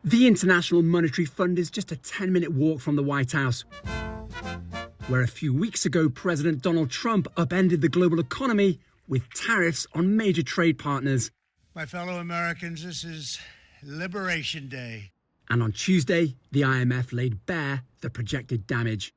The International Monetary Fund is just a 10-minute walk from the White House, where a few weeks ago President Donald Trump upended the global economy with tariffs on major trade partners. My fellow Americans, this is Liberation Day. And on Tuesday, the IMF laid bare the projected damage.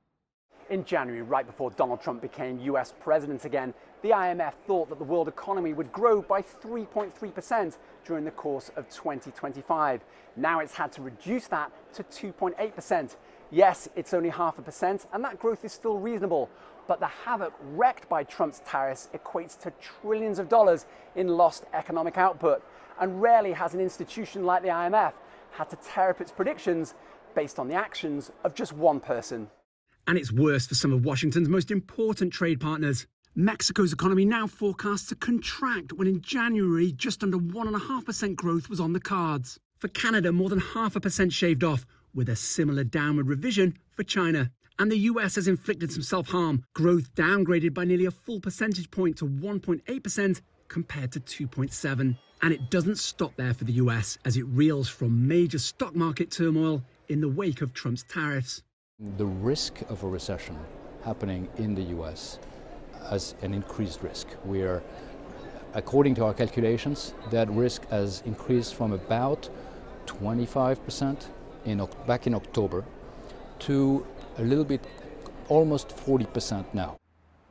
In January, right before Donald Trump became US president again, the IMF thought that the world economy would grow by 3.3% during the course of 2025. Now it's had to reduce that to 2.8%. Yes, it's only 0.5%, and that growth is still reasonable. But the havoc wreaked by Trump's tariffs equates to trillions of dollars in lost economic output. And rarely has an institution like the IMF had to tear up its predictions based on the actions of just one person. And it's worse for some of Washington's most important trade partners. Mexico's economy now forecasts to contract when in January just under 1.5% growth was on the cards. For Canada, more than 0.5% shaved off, with a similar downward revision for China. And the US has inflicted some self-harm, growth downgraded by nearly a full percentage point to 1.8% compared to 2.7%. And it doesn't stop there for the US as it reels from major stock market turmoil in the wake of Trump's tariffs. The risk of a recession happening in the US has an increased risk. According to our calculations, that risk has increased from about 25% back in October to a little bit, almost 40% now.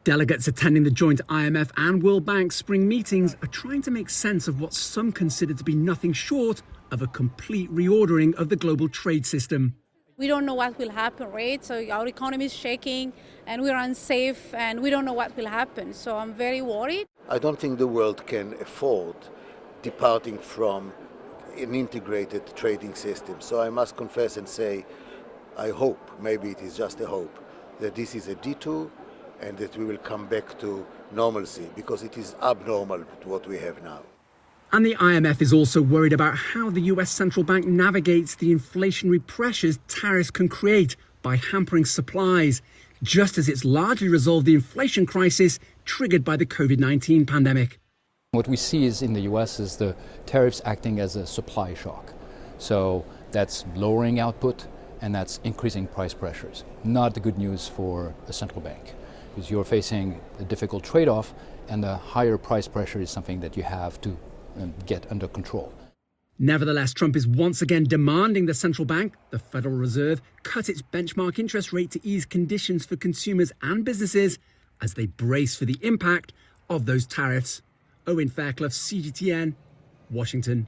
Delegates attending the joint IMF and World Bank spring meetings are trying to make sense of what some consider to be nothing short of a complete reordering of the global trade system. We don't know what will happen, right? So our economy is shaking and we're unsafe and we don't know what will happen. So I'm very worried. I don't think the world can afford departing from an integrated trading system. So I must confess and say, I hope, maybe it is just a hope, that this is a detour and that we will come back to normalcy, because it is abnormal to what we have now. And the IMF is also worried about how the US central bank navigates the inflationary pressures tariffs can create by hampering supplies, just as it's largely resolved the inflation crisis triggered by the COVID-19 pandemic. What we see is in the US is the tariffs acting as a supply shock. So that's lowering output and that's increasing price pressures. Not the good news for a central bank, because you're facing a difficult trade-off, and the higher price pressure is something that you have to get under control. Nevertheless, Trump is once again demanding the central bank, the Federal Reserve, cut its benchmark interest rate to ease conditions for consumers and businesses as they brace for the impact of those tariffs. Owen, Fairclough, CGTN, Washington.